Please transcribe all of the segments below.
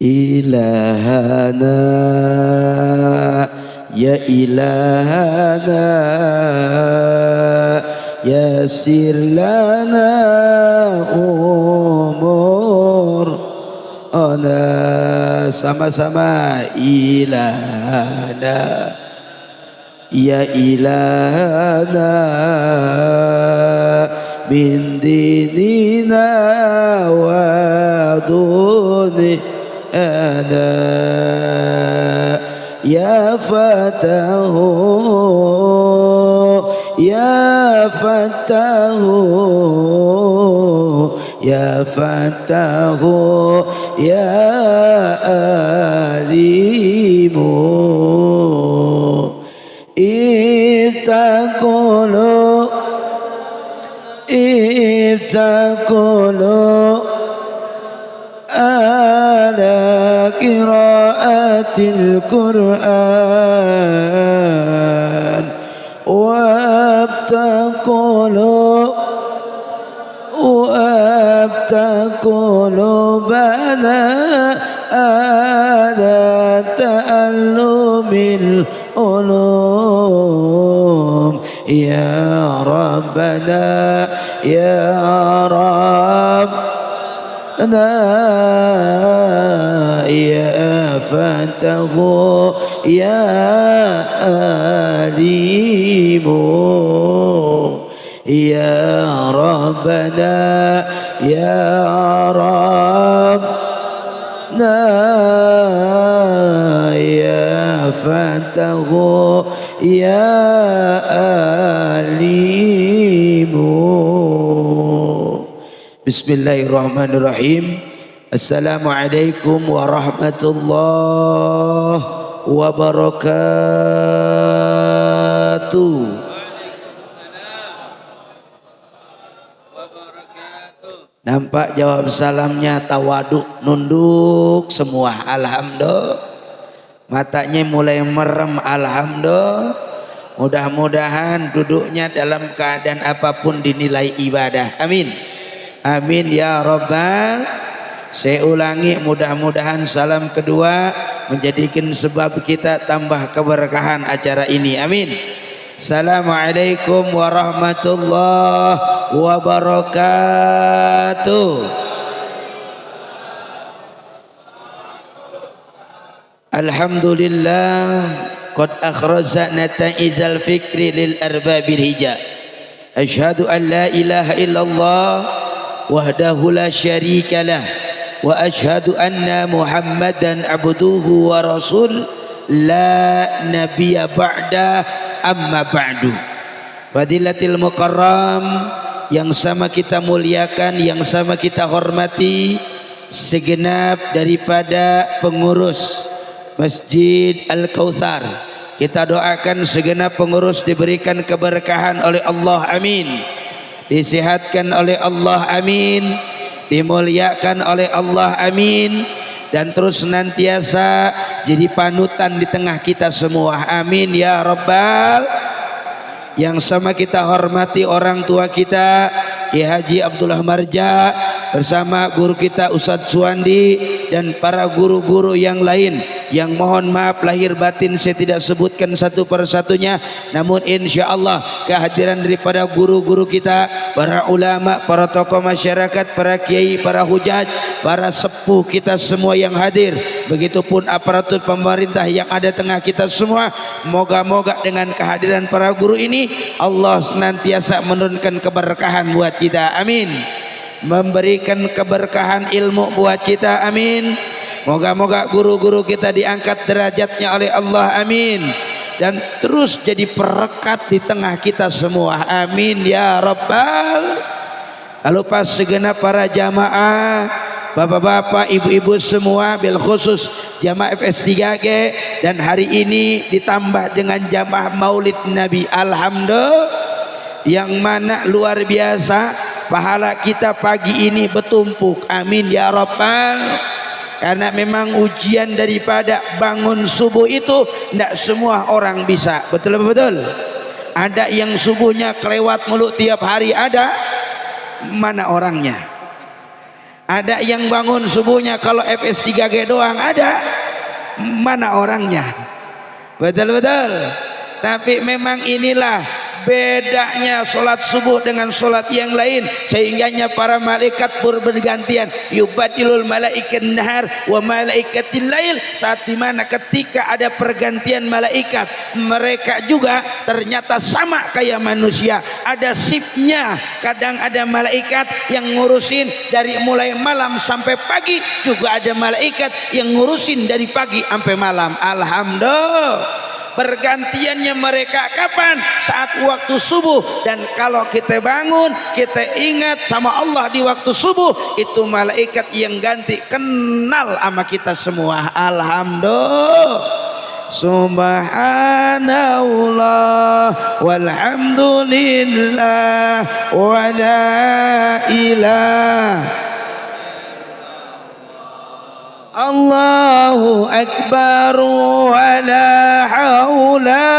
ilahana ya ilahana yasir lana umur ana sama-sama ilahana ya ilahana min dinina wa duniyana ya fatahu ya fatahu ya fatahu ya alimu ibtakulu ala qiraatil Qur'an wabtakulu bana ala ta'allumil ulum ya rabbana ya rabbana ya fatahu ya alimu ya rabbana ya rabbana ya fatahu ya alimu. Bismillahirrahmanirrahim. Assalamualaikum warahmatullahi wabarakatuh. Nampak jawab salamnya tawaduk, nunduk semua, alhamdulillah. Matanya mulai merem, alhamdulillah. Mudah-mudahan duduknya dalam keadaan apapun dinilai ibadah. Amin. Amin ya rabbal. Saya ulangi, mudah-mudahan salam kedua menjadikan sebab kita tambah keberkahan acara ini. Amin. Assalamualaikum warahmatullahi wabarakatuh. Alhamdulillah qad akhraja nata'izal fikri lil arbabil hija. Asyhadu an la ilaha illallah wahdahu la syarika lah wa asyhadu anna Muhammadan abduhu wa rasul la nabiyya ba'da amma ba'du. Fadilatil mukarram, yang sama kita muliakan, yang sama kita hormati, segenap daripada pengurus Masjid Al-Kautsar, kita doakan segenap pengurus diberikan keberkahan oleh Allah, amin. Disehatkan oleh Allah, amin. Dimuliakan oleh Allah, amin. Dan terus senantiasa jadi panutan di tengah kita semua, amin ya rabbal. Yang sama kita hormati orang tua kita Ki Haji Abdullah Marja bersama guru kita Ustadz Suwandi dan para guru-guru yang lain yang mohon maaf lahir batin saya tidak sebutkan satu persatunya, namun insya Allah kehadiran daripada guru-guru kita, para ulama, para tokoh masyarakat, para kiai, para hujaj, para sepuh kita semua yang hadir, begitupun aparatur pemerintah yang ada tengah kita semua, moga-moga dengan kehadiran para guru ini Allah senantiasa menurunkan keberkahan buat kita, amin. Memberikan keberkahan ilmu buat kita, amin. Moga-moga guru-guru kita diangkat derajatnya oleh Allah, amin. Dan terus jadi perekat di tengah kita semua, amin ya rabbal. Lalu pas segenap para jamaah, bapak-bapak, ibu-ibu semua, bil khusus jamaah FS3G, dan hari ini ditambah dengan jamaah Maulid Nabi, alhamdulillah, yang mana luar biasa pahala kita pagi ini bertumpuk, amin ya rabbal. Karena memang ujian daripada bangun subuh itu tidak semua orang bisa, betul-betul. Ada yang subuhnya kelewat mulu tiap hari, ada, mana orangnya? Ada yang bangun subuhnya kalau FS3G doang ada. Mana orangnya? Betul-betul. Tapi memang inilah bedanya sholat subuh dengan sholat yang lain, sehingganya para malaikat pun bergantian. Yubadilul malaikat nahar wa malaikatil lail. Saat dimana ketika ada pergantian malaikat, mereka juga ternyata sama kayak manusia, ada shiftnya. Kadang ada malaikat yang ngurusin dari mulai malam sampai pagi, juga ada malaikat yang ngurusin dari pagi sampai malam. Alhamdulillah. Pergantiannya mereka kapan? Saat waktu subuh. Dan kalau kita bangun, kita ingat sama Allah di waktu subuh, itu malaikat yang ganti, kenal sama kita semua. Alhamdulillah. Subhanallah walhamdulillah wa la ilaha Allahu akbar wa la haula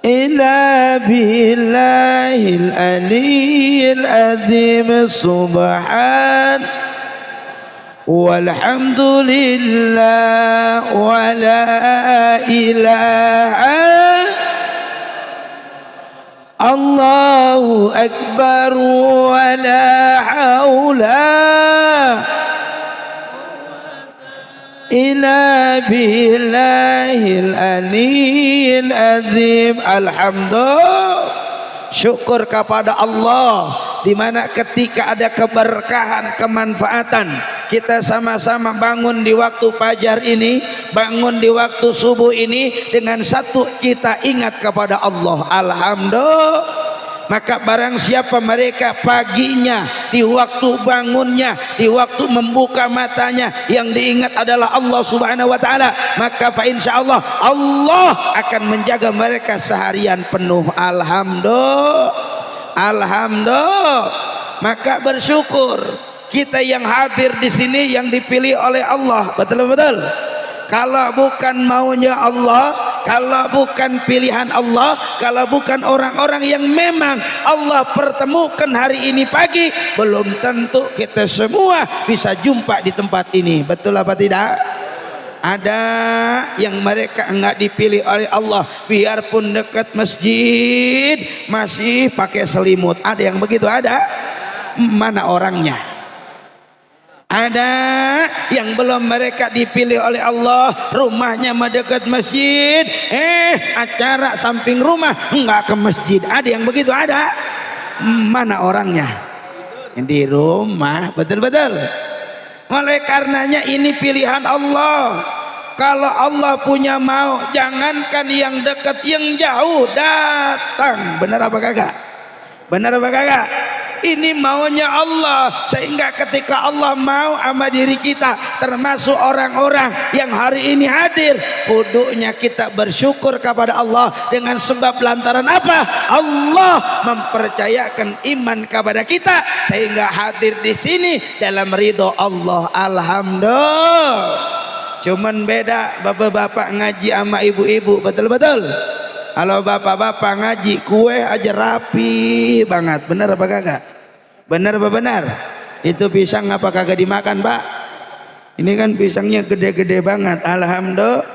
illa billahil aliyyil azim. Subhan walhamdulillah wa la ilaha Allahu akbar wa la haula illa billahil aliyyil azim. Alhamdulillah. Syukur kepada Allah, di mana ketika ada keberkahan, kemanfaatan, kita sama-sama bangun di waktu fajar ini, bangun di waktu subuh ini, dengan satu kita ingat kepada Allah. Alhamdulillah. Maka barang siapa mereka paginya, di waktu bangunnya, di waktu membuka matanya, yang diingat adalah Allah subhanahu wa ta'ala, maka fa insyaallah Allah akan menjaga mereka seharian penuh. Alhamdulillah. Alhamdulillah. Maka bersyukur kita yang hadir di sini, yang dipilih oleh Allah. Betul-betul. Kalau bukan maunya Allah, kalau bukan pilihan Allah, kalau bukan orang-orang yang memang Allah pertemukan hari ini pagi, belum tentu kita semua bisa jumpa di tempat ini. Betul apa tidak? Ada yang mereka enggak dipilih oleh Allah, biarpun dekat masjid masih pakai selimut. Ada yang begitu? Ada. Mana orangnya? Ada yang belum mereka dipilih oleh Allah, rumahnya dekat masjid, acara samping rumah enggak ke masjid. Ada yang begitu? Ada. Mana orangnya? Di rumah. Betul-betul. Oleh karenanya ini pilihan Allah. Kalau Allah punya mau, jangankan yang dekat, yang jauh datang. Benar apa kagak? Benar apa kagak? Ini maunya Allah, sehingga ketika Allah mau sama diri kita, termasuk orang-orang yang hari ini hadir, kuduknya kita bersyukur kepada Allah. Dengan sebab lantaran apa? Allah mempercayakan iman kepada kita, sehingga hadir di sini dalam ridho Allah. Alhamdulillah. Cuman beda bapak-bapak ngaji sama ibu-ibu. Betul-betul. Kalau bapak-bapak ngaji, kue aja rapi banget. Bener apa kagak? Bener apa benar? Itu pisang apa kagak dimakan, Pak? Ini kan pisangnya gede-gede banget. Alhamdulillah.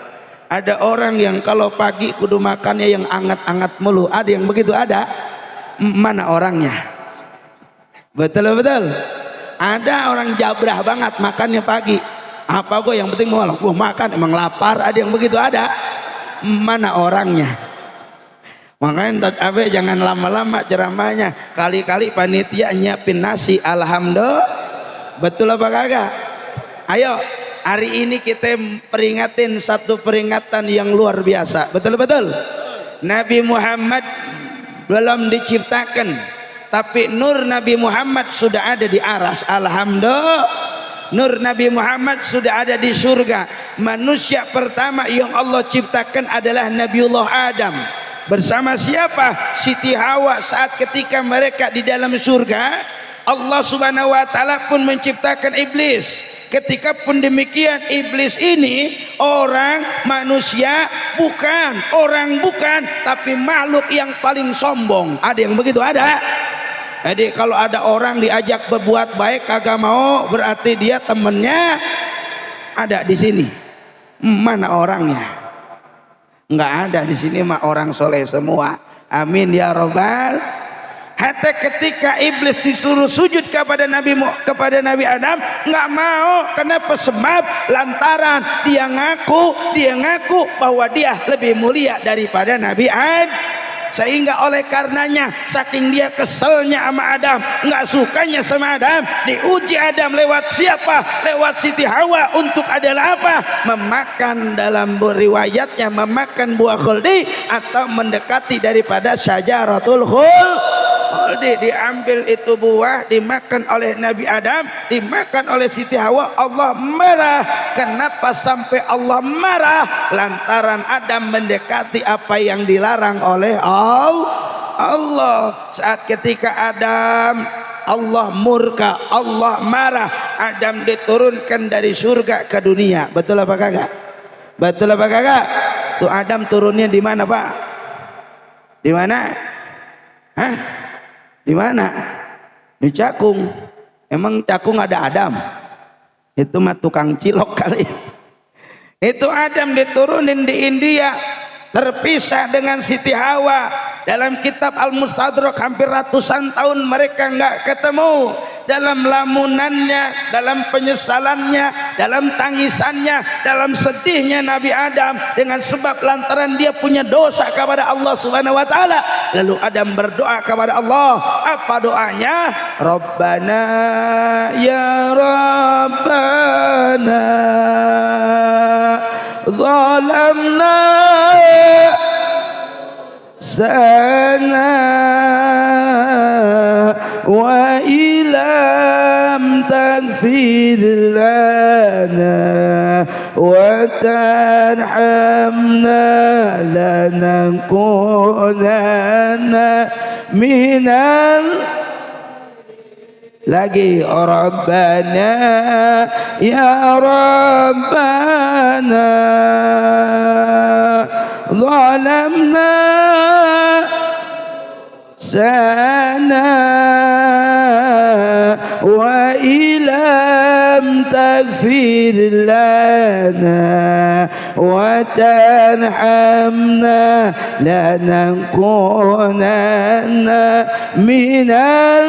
Ada orang yang kalau pagi kudu makannya yang anget-anget mulu. Ada yang begitu? Ada. Mana orangnya? Betul-betul. Ada orang jabrah banget makannya pagi. Apa gue yang penting mau gue makan, emang lapar. Ada yang begitu? Ada. Mana orangnya? Makanya Abe jangan lama-lama ceramahnya, kali-kali panitia nyiapin nasi. Alhamdulillah. Betul apa kagak? Ayo, hari ini kita peringatin satu peringatan yang luar biasa. Betul-betul. Nabi Muhammad belum diciptakan, tapi nur Nabi Muhammad sudah ada di aras. Alhamdulillah. Nur Nabi Muhammad sudah ada di surga. Manusia pertama yang Allah ciptakan adalah Nabiullah Adam. Bersama siapa? Siti Hawa. Saat ketika mereka di dalam surga, Allah subhanahu wa ta'ala pun menciptakan iblis. Ketika pun demikian, iblis ini orang manusia bukan, orang bukan, tapi makhluk yang paling sombong. Ada yang begitu? Ada. Jadi kalau ada orang diajak berbuat baik kagak mau, berarti dia temennya ada di sini. Mana orangnya? Nggak ada di sini, mah orang soleh semua. Amin ya robbal. Hatta ketika iblis disuruh sujud kepada Nabi Adam, nggak mau. Kenapa? Sebab lantaran dia ngaku bahwa dia lebih mulia daripada Nabi Adam. Sehingga oleh karenanya saking dia keselnya sama Adam, nggak sukanya sama Adam, diuji Adam lewat siapa? Lewat Siti Hawa. Untuk adalah apa? Memakan, dalam riwayatnya memakan buah khuldi atau mendekati daripada syajaratul khuldi. Diambil itu buah, dimakan oleh Nabi Adam, dimakan oleh Siti Hawa. Allah marah. Kenapa sampai Allah marah? Lantaran Adam mendekati apa yang dilarang oleh Allah. Saat ketika Adam, Allah murka, Allah marah, Adam diturunkan dari surga ke dunia. Betul apa kagak? Betul apa kagak? Tuh Adam turunnya di mana, Pak? Di mana? Hah? Di mana? Di Cakung. Emang Cakung ada Adam? Itu mah tukang cilok kali. Itu Adam diturunin di India, terpisah dengan Siti Hawa. Dalam kitab Al-Mustadrak hampir ratusan tahun mereka nggak ketemu. Dalam lamunannya, dalam penyesalannya, dalam tangisannya, dalam sedihnya Nabi Adam dengan sebab lantaran dia punya dosa kepada Allah Subhanahu wa taala. Lalu Adam berdoa kepada Allah. Apa doanya? Rabbana ya Rabbana zalamna sana wa ilam taghfir lana wa tarhamna lanakunanna minal lagi Rabbana ya Rabbana zalamna sana wa ilam taghfir lana wa tarhamna lanakunanna minal.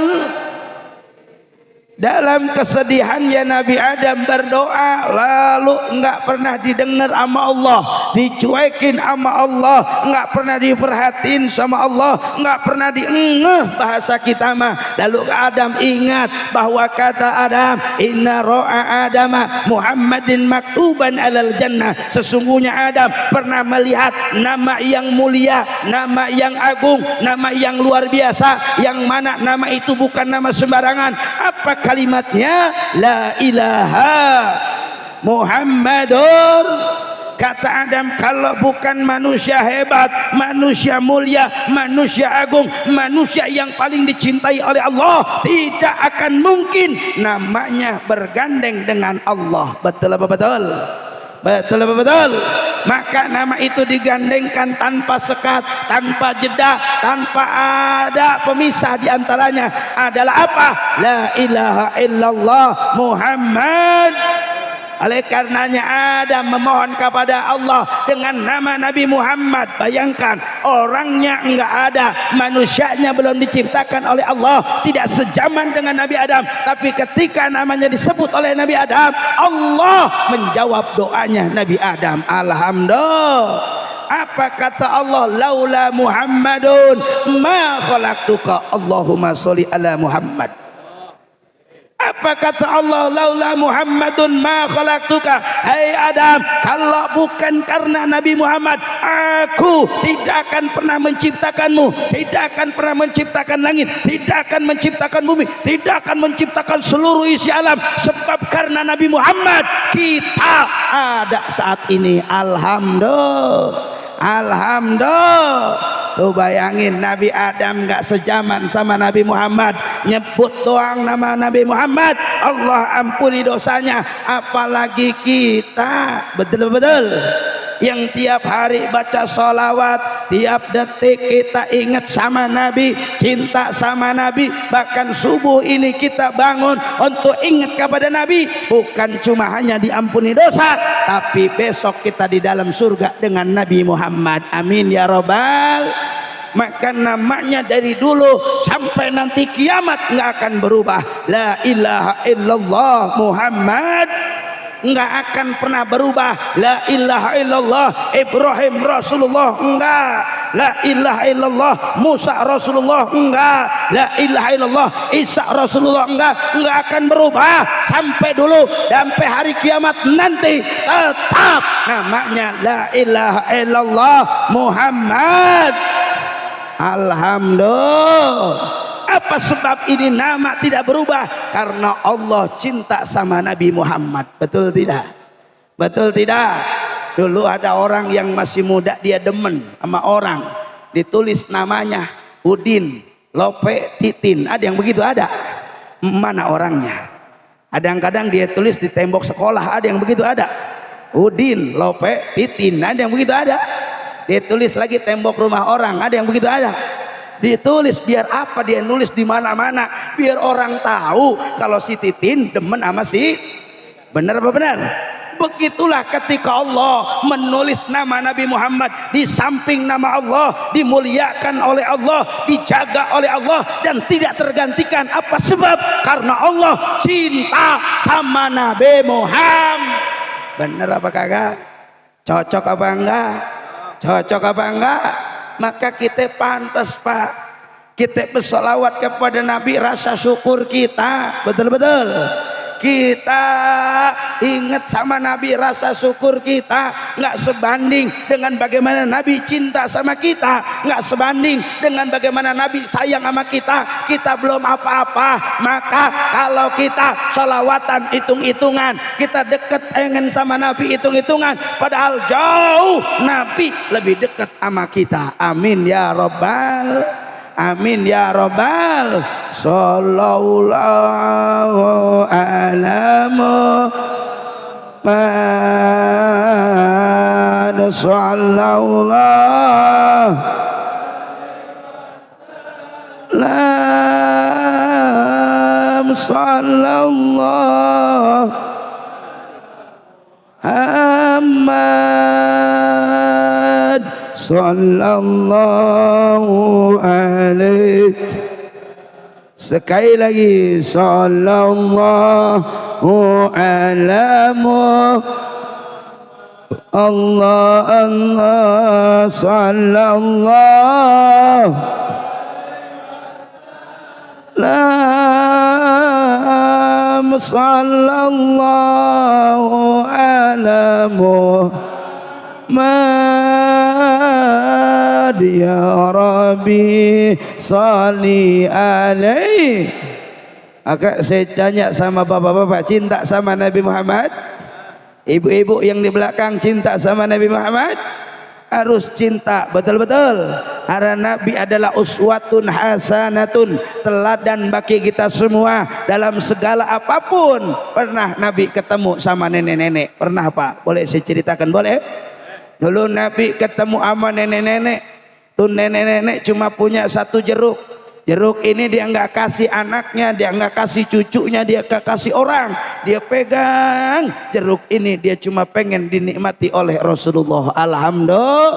Dalam kesedihannya Nabi Adam berdoa, lalu enggak pernah didengar sama Allah, dicuekin sama Allah, enggak pernah diperhatiin sama Allah, enggak pernah diengeh bahasa kita mah. Lalu Adam ingat bahwa kata Adam, inna ro'a Adama Muhammadin maktuban alal jannah. Sesungguhnya Adam pernah melihat nama yang mulia, nama yang agung, nama yang luar biasa, yang mana nama itu bukan nama sembarangan. Apa kalimatnya? La ilaha Muhammadur. Kata Adam, kalau bukan manusia hebat, manusia mulia, manusia agung, manusia yang paling dicintai oleh Allah, tidak akan mungkin namanya bergandeng dengan Allah. Betul apa betul? Betul apa betul? Maka nama itu digandengkan tanpa sekat, tanpa jeda, tanpa ada pemisah diantaranya. Adalah apa? La ilaha illallah Muhammad. Oleh karenanya Adam memohon kepada Allah dengan nama Nabi Muhammad. Bayangkan, orangnya enggak ada, manusianya belum diciptakan oleh Allah, tidak sejaman dengan Nabi Adam, tapi ketika namanya disebut oleh Nabi Adam, Allah menjawab doanya Nabi Adam. Alhamdulillah. Apa kata Allah? Laula Muhammadun ma khalaqtuka. Allahumma sholli ala Muhammad. Apa kata Allah? Laula Muhammadun ma khalaqtuka. Hai Adam, kalau bukan karena Nabi Muhammad, aku tidak akan pernah menciptakanmu, tidak akan pernah menciptakan langit, tidak akan menciptakan bumi, tidak akan menciptakan seluruh isi alam. Sebab karena Nabi Muhammad kita ada saat ini. Alhamdulillah. Alhamdulillah. Tuh bayangin, Nabi Adam gak sejaman sama Nabi Muhammad, nyebut doang nama Nabi Muhammad, Allah ampuni dosanya. Apalagi kita. Betul-betul. yang tiap hari baca sholawat, tiap detik kita ingat sama Nabi, cinta sama Nabi. Bahkan subuh ini kita bangun untuk ingat kepada Nabi, bukan cuma hanya diampuni dosa, tapi besok kita di dalam surga dengan Nabi Muhammad. Amin ya robbal. Maka namanya dari dulu sampai nanti kiamat nggak akan berubah, la ilaha illallah Muhammad, nggak akan pernah berubah. La ilaha illallah Ibrahim Rasulullah, enggak. La ilaha illallah Musa Rasulullah, enggak. La ilaha illallah Isa Rasulullah, enggak akan berubah sampai dulu sampai hari kiamat nanti, tetap namanya la ilaha illallah Muhammad. Alhamdulillah. Apa sebab ini nama tidak berubah? Karena Allah cinta sama Nabi Muhammad. Betul tidak? Betul tidak? Dulu ada orang yang masih muda, dia demen sama orang, ditulis namanya Udin, Lope, Titin. Ada yang begitu? Ada? Mana orangnya? Kadang-kadang dia tulis di tembok sekolah. Ada yang begitu? Ada? Udin, Lope, Titin. Ada yang begitu? Ada? Ditulis lagi tembok rumah orang. Ada yang begitu? Ada? Ditulis biar apa? Dia nulis di mana-mana biar orang tahu kalau si Titin demen sama si. Benar apa benar? Begitulah ketika Allah menulis nama Nabi Muhammad di samping nama Allah, dimuliakan oleh Allah, dijaga oleh Allah dan tidak tergantikan. Apa sebab? Karena Allah cinta sama Nabi Muhammad. Benar apa kagak? Cocok apa enggak? Cocok apa enggak? Maka kita pantas Pak, kita bersolawat kepada Nabi, rasa syukur kita betul-betul kita ingat sama Nabi, rasa syukur kita nggak sebanding dengan bagaimana Nabi cinta sama kita, nggak sebanding dengan bagaimana Nabi sayang sama kita. Kita belum apa-apa, maka kalau kita sholawatan hitung-hitungan, kita deket pengen sama Nabi hitung-hitungan, padahal jauh Nabi lebih dekat sama kita. Amin ya robbal, amin ya robbal. Sallallahu ala Muhammad, sallallahu Muhammad, sallallahu alaihi. Sekali lagi, sallallahu ala Allah, Allah, sallallahu sallallahu ala Muhammad ya Rabbi salli alaih. Agak saya tanya sama bapak-bapak, cinta sama Nabi Muhammad? Ibu-ibu yang di belakang cinta sama Nabi Muhammad? Harus cinta betul-betul. Karena Nabi adalah uswatun hasanatun, teladan bagi kita semua dalam segala apapun. Pernah Nabi ketemu sama nenek-nenek? Pernah Pak? Boleh saya ceritakan? Boleh? Dulu Nabi ketemu sama nenek-nenek. Tuh nenek-nenek cuma punya satu jeruk. Jeruk ini dia nggak kasih anaknya, dia nggak kasih cucunya, dia nggak kasih orang. Dia pegang jeruk ini, dia cuma pengen dinikmati oleh Rasulullah. Alhamdulillah.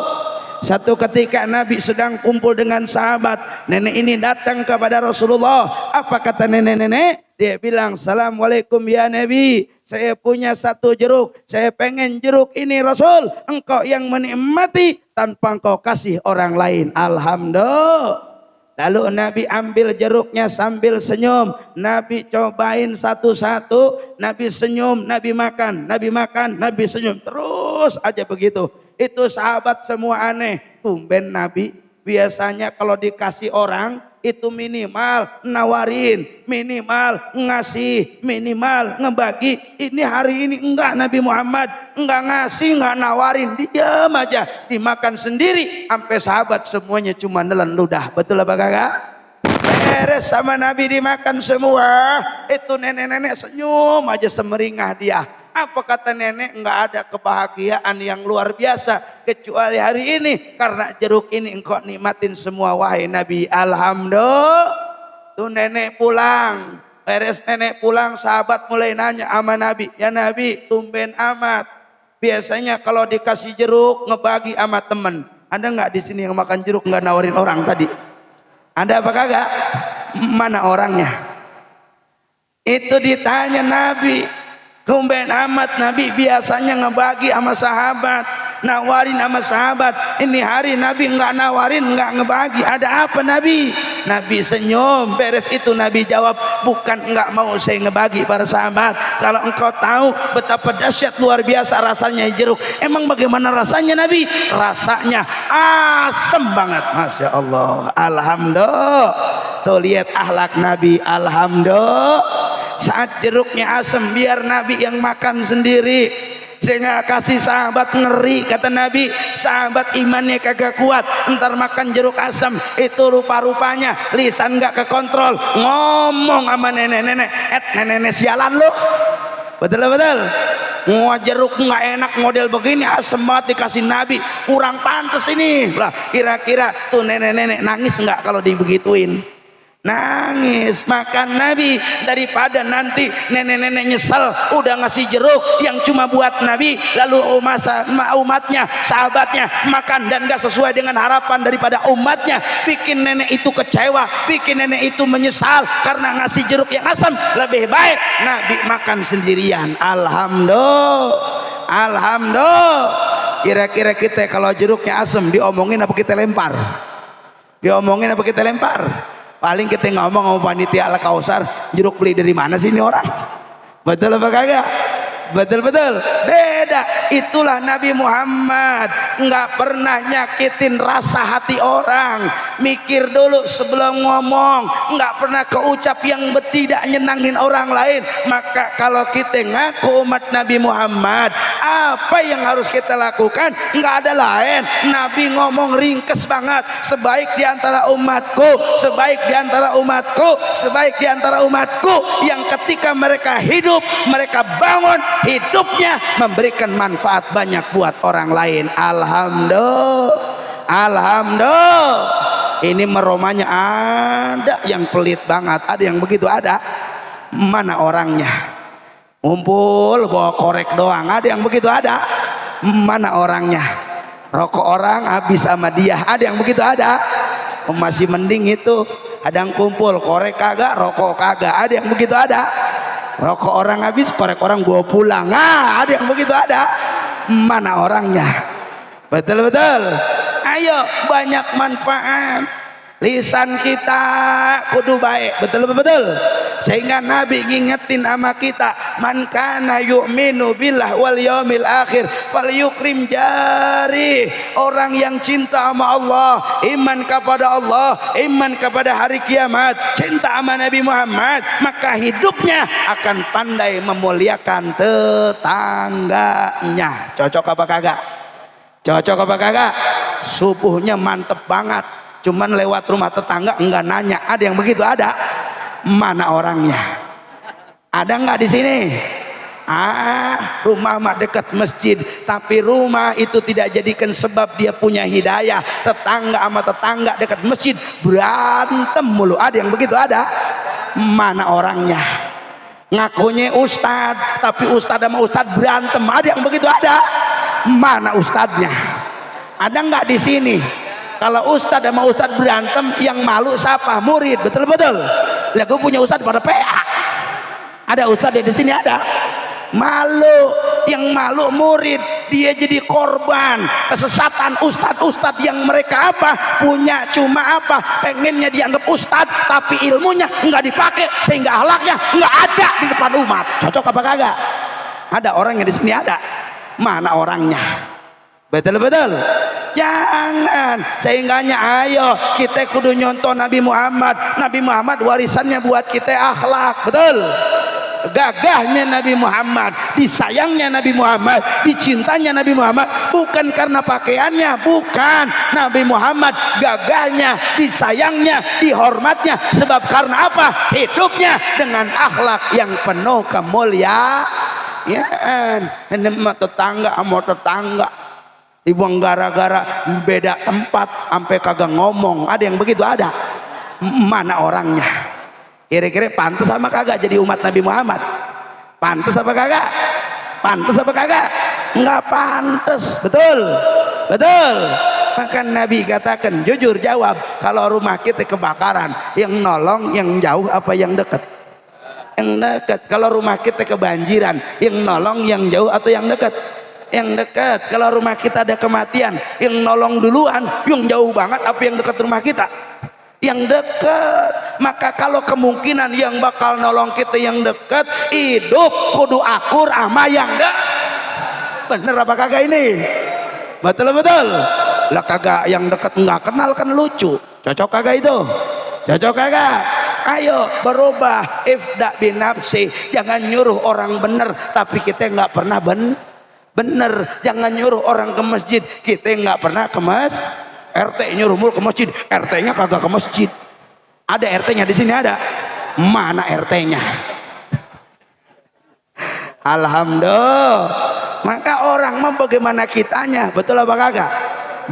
Satu ketika Nabi sedang kumpul dengan sahabat, nenek ini datang kepada Rasulullah. Apa kata nenek-nenek? Dia bilang, Assalamualaikum ya Nabi, saya punya satu jeruk, saya pengen jeruk ini Rasul, engkau yang menikmati tanpa engkau kasih orang lain. Alhamdulillah. Lalu Nabi ambil jeruknya sambil senyum. Nabi cobain satu-satu. Nabi senyum, Nabi makan, Nabi makan, Nabi senyum. Terus aja begitu. Itu sahabat semua aneh. Tumben Nabi biasanya kalau dikasih orang itu minimal nawarin, minimal ngasih, minimal ngebagi. Ini hari ini enggak, Nabi Muhammad enggak ngasih, enggak nawarin, diam aja, dimakan sendiri. Sampai sahabat semuanya cuma nelan ludah. Betul apa kagak? Beres sama Nabi dimakan semua. Itu nenek-nenek senyum aja semeringah dia. Apa kata nenek? Enggak ada kebahagiaan yang luar biasa kecuali hari ini. Karena jeruk ini engkau nikmatin semua wahai Nabi. Alhamdulillah. Tuh nenek pulang. Beres nenek pulang, sahabat mulai nanya sama Nabi. Ya Nabi, tumben amat. Biasanya kalau dikasih jeruk ngebagi sama temen. Ada nggak di sini yang makan jeruk nggak nawarin orang tadi? Ada apa kagak? Mana orangnya? Itu ditanya Nabi. Tumben amat Nabi biasanya ngebagi sama sahabat, nawarin sama sahabat. Ini hari Nabi nggak nawarin, nggak ngebagi. Ada apa Nabi? Nabi senyum. Beres itu Nabi jawab, bukan nggak mau saya ngebagi para sahabat. Kalau engkau tahu betapa dahsyat luar biasa rasanya jeruk. Emang bagaimana rasanya Nabi? Rasanya asem banget. Masya Allah. Alhamdulillah. Tuh lihat akhlak Nabi. Alhamdulillah. Saat jeruknya asam, biar Nabi yang makan sendiri. Sehingga kasih sahabat ngeri. Kata Nabi, sahabat imannya kagak kuat, ntar makan jeruk asam. Itu rupa-rupanya lisan gak kekontrol, ngomong sama nenek-nenek, nenek-nenek sialan lu. Betul-betul. Wah, jeruk nggak enak model begini, asem banget dikasih Nabi, kurang pantas ini. Lah, kira-kira tuh nenek-nenek nangis nggak kalau dibegituin? Nangis. Makan Nabi daripada nanti nenek-nenek nyesel udah ngasih jeruk yang cuma buat Nabi, lalu umatnya, sahabatnya makan dan gak sesuai dengan harapan daripada umatnya, bikin nenek itu kecewa, bikin nenek itu menyesal karena ngasih jeruk yang asam. Lebih baik Nabi makan sendirian. Alhamdulillah. Alhamdulillah. Kira-kira kita kalau jeruknya asam diomongin apa kita lempar? Diomongin apa kita lempar? Paling kita ngomong sama panitia Al Kausar, jeruk beli dari mana sih ini orang? Betul apa kagak? Betul-betul. Beda. Itulah Nabi Muhammad, nggak pernah nyakitin rasa hati orang, mikir dulu sebelum ngomong, nggak pernah keucap yang tidak nyenangin orang lain. Maka kalau kita ngaku umat Nabi Muhammad, apa yang harus kita lakukan? Nggak ada lain. Nabi ngomong ringkes banget, sebaik diantara umatku, sebaik diantara umatku, sebaik diantara umatku yang ketika mereka hidup, mereka bangun hidupnya memberikan manfaat banyak buat orang lain. Alhamdulillah. Alhamdulillah. Ini meromanya ada yang pelit banget, ada yang begitu, ada. Mana orangnya? Ngumpul bawa korek doang, ada yang begitu, ada. Mana orangnya? Rokok orang habis sama dia, ada yang begitu, ada. Masih mending itu, ada yang kumpul korek kagak, rokok kagak, ada yang begitu, ada. Rokok orang habis, korek orang gua pulang. Ada yang begitu, ada. Mana orangnya? Betul-betul. Ayo, banyak manfaat. Lisan kita kudu baik, betul-betul. Sehingga Nabi ngingetin sama kita, man kana yu'minu billah wal yaumil akhir falyukrim jari. Orang yang cinta sama Allah, iman kepada Allah, iman kepada hari kiamat, cinta sama Nabi Muhammad, maka hidupnya akan pandai memuliakan tetangganya. Cocok apa kagak? Cocok apa kagak? Subuhnya mantep banget, cuman lewat rumah tetangga enggak nanya, ada yang begitu, ada. Mana orangnya? Ada nggak di sini? Rumah mah dekat masjid, tapi rumah itu tidak jadikan sebab dia punya hidayah. Tetangga sama tetangga dekat masjid berantem mulu, ada yang begitu, ada. Mana orangnya? Ngakunya ustad, tapi ustad sama ustad berantem, ada yang begitu, ada. Mana ustadnya? Ada nggak di sini? Kalau ustad sama ustad berantem, yang malu siapa? Murid, betul-betul. Lah gue punya ustad pada PA. Ada ustad yang di sini, ada. Malu, yang malu murid, dia jadi korban kesesatan ustad-ustad yang mereka apa? Punya cuma apa? Pengennya dianggap ustad, tapi ilmunya nggak dipakai sehingga akhlaknya nggak ada di depan umat. Cocok apa kagak? Ada orang yang di sini, ada. Mana orangnya? Betul-betul. Jangan, sehingganya ayo kita kudu nyontoh Nabi Muhammad. Nabi Muhammad warisannya buat kita akhlak, betul. Gagahnya Nabi Muhammad, disayangnya Nabi Muhammad, dicintanya Nabi Muhammad bukan karena pakaiannya, bukan. Nabi Muhammad gagahnya, disayangnya, dihormatnya sebab karena apa? Hidupnya dengan akhlak yang penuh kemuliaan. Ya, ini mah tetangga sama tetangga. Dibuang gara-gara beda tempat sampai kagak ngomong. Ada yang begitu ada. Mana orangnya? Kira-kira pantas sama kagak jadi umat Nabi Muhammad? Pantas apa kagak? Pantas apa kagak? Enggak pantas, betul? Betul. Maka Nabi katakan, jujur jawab, kalau rumah kita kebakaran, yang nolong yang jauh apa yang dekat? Yang dekat. Kalau rumah kita kebanjiran, yang nolong yang jauh atau yang dekat? Yang dekat. Kalau rumah kita ada kematian, yang nolong duluan, yang jauh banget apa yang dekat rumah kita? Yang dekat. Maka kalau kemungkinan yang bakal nolong kita yang dekat, hidup kudu akur ama yang dekat. Bener apa kagak ini? Betul. Lah kagak yang dekat nggak kenal kan lucu. Cocok kagak itu? Cocok kagak? Ayo berubah. Ifda binafsi. Jangan nyuruh orang bener tapi kita nggak pernah bener. Jangan nyuruh orang ke masjid kita nggak pernah ke masjid. RT nyuruh mulu ke masjid, RT-nya kagak ke masjid. Ada RT-nya di sini ada? Mana RT-nya? Alhamdulillah. Maka orang mah bagaimana kitanya? Betul apa kagak?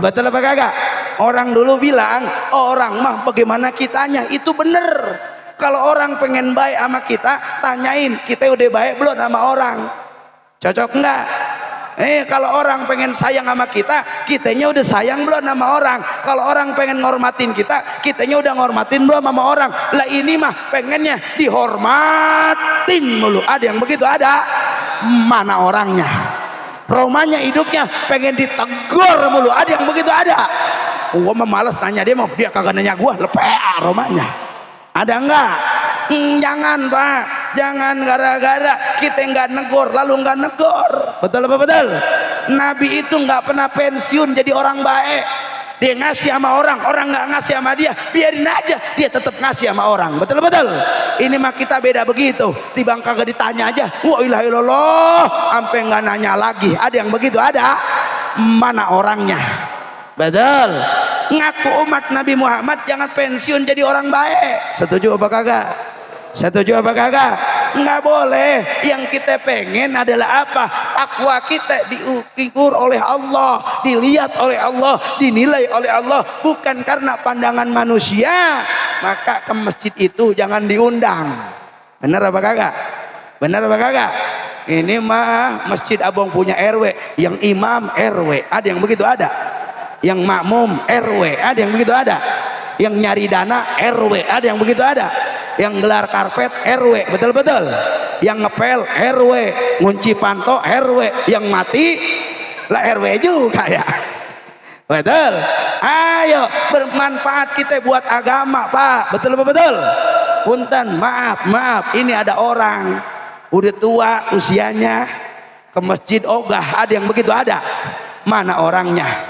Betul apa kagak? Orang dulu bilang orang mah bagaimana kitanya. Itu bener. Kalau orang pengen baik sama kita, tanyain kita udah baik belum sama orang. Cocok enggak? Kalau orang pengen sayang sama kita, kitanya udah sayang belum sama orang. Kalau orang pengen ngormatin kita, kitanya udah ngormatin belum sama orang. Lah ini mah pengennya dihormatin mulu. Ada yang begitu? Ada? Mana orangnya? Romanya hidupnya pengen ditegur mulu. Ada yang begitu? Ada? Gua mah males nanya dia, mau dia kagak nanya gua. Lepea romanya. Ada enggak? Jangan Pak, jangan gara-gara kita nggak negor lalu nggak negor. Betul apa betul? Nabi itu nggak pernah pensiun jadi orang baik. Dia ngasih sama orang, orang nggak ngasih sama dia, biarin aja, dia tetap ngasih sama orang. Betul betul. Ini mah kita beda begitu. Tibang kagak ditanya aja, wa ilaha illallah, sampai nggak nanya lagi. Ada yang begitu? Ada? Mana orangnya? Betul. Ngaku umat Nabi Muhammad jangan pensiun jadi orang baik. Setuju apa kagak? Setuju apa kagak? Nggak boleh. Yang kita pengen adalah apa? Takwa kita diukur oleh Allah, dilihat oleh Allah, dinilai oleh Allah, bukan karena pandangan manusia. Maka ke masjid itu jangan diundang. Benar apa kagak? Benar apa kagak? Ini mah masjid abang punya RW, yang imam RW. Ada yang begitu? Ada. Yang makmum RW. Ada yang begitu? Ada. Yang nyari dana RW. Ada yang begitu? Ada. Yang gelar karpet RW, betul-betul. Yang ngepel RW, ngunci panto RW, yang mati lah RW juga ya. Betul. Ayo bermanfaat kita buat agama Pak. Betul apa betul? Punten, maaf, ini ada orang udah tua usianya ke masjid ogah. Ada yang begitu? Ada. Mana orangnya?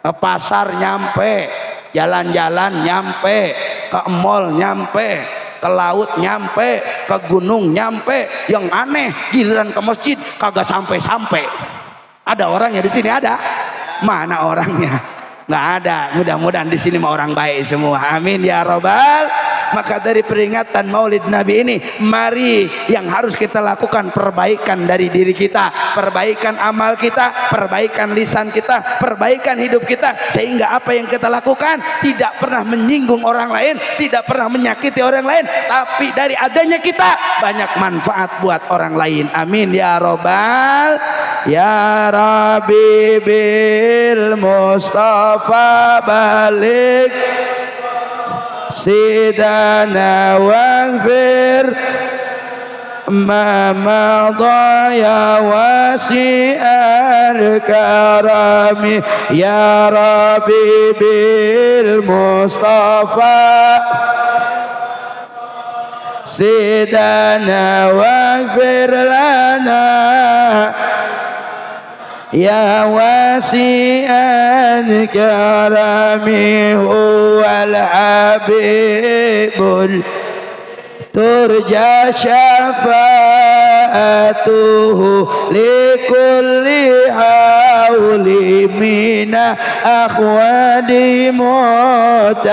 Ke pasar nyampe, jalan-jalan nyampe, ke mall nyampe, ke laut nyampe, ke gunung nyampe. Yang aneh giliran ke masjid kagak sampai-sampai. Ada orangnya di sini? Ada. Mana orangnya? Nggak ada. Mudah-mudahan di sini mah orang baik semua. Amin ya robbal. Maka dari peringatan Maulid Nabi ini, mari yang harus kita lakukan perbaikan dari diri kita, perbaikan amal kita, perbaikan lisan kita, perbaikan hidup kita, sehingga apa yang kita lakukan tidak pernah menyinggung orang lain, tidak pernah menyakiti orang lain, tapi dari adanya kita banyak manfaat buat orang lain. Amin ya robbal. Ya Rabbi bil Mustafa balik Sidana waghfir ma madha ya wasi'al karami ya Rabbi bil Mustafa Sidana waghfir lana ya wasi'an karami huwal habibul turja syafa'atuhu likulli hawli mina akhwadi mutaimi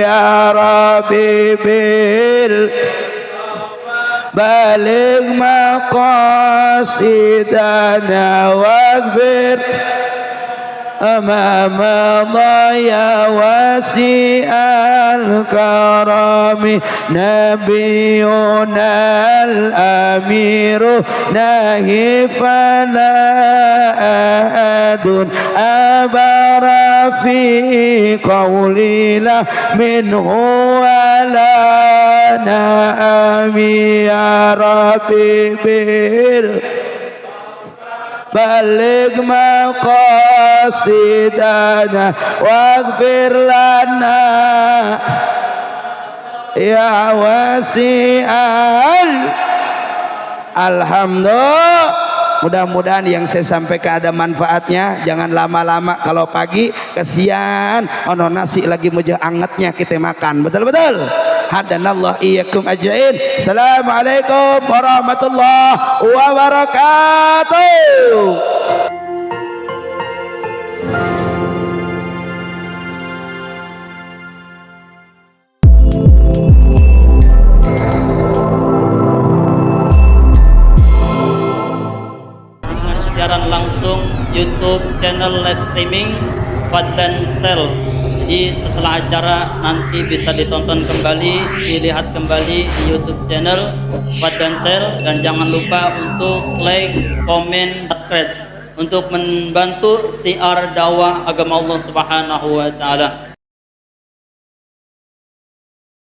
ya Rabbi bil بلغ مقاصدنا واغفر أمام ضيا واسع الكرم نبينا الأمير نهي فلا أحد أبر في قولي لا منه ولا نعم يا ربي بلغ مقاصدنا واغفر لنا ya wasi'al. Alhamdulillah, mudah-mudahan yang saya sampaikan ada manfaatnya. Jangan lama-lama, kalau pagi kesian ono nasi lagi mujah angetnya kita makan, betul-betul. Hadanallah iyyakum ajmain. Assalamualaikum warahmatullahi wabarakatuh. Siaran langsung YouTube channel live streaming Fadlan Sel. Jadi setelah acara nanti bisa ditonton kembali, dilihat kembali di YouTube channel Fadlan Sel, dan jangan lupa untuk like, komen, subscribe untuk membantu siar dakwah agama Allah Subhanahu wa taala.